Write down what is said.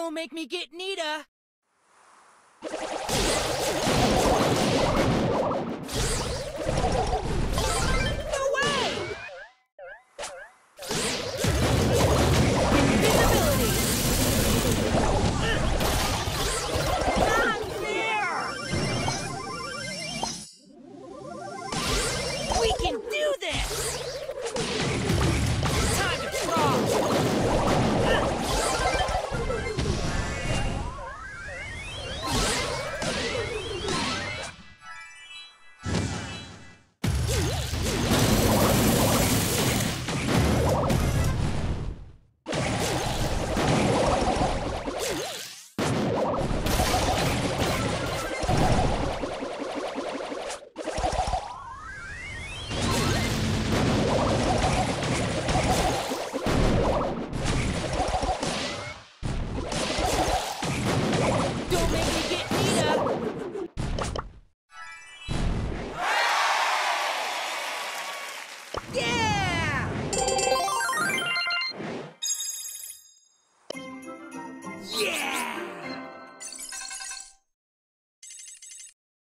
Don't make me get Nita! No way! Invisibility! Not fair! We can do this! Time to draw! Yeah! Yeah!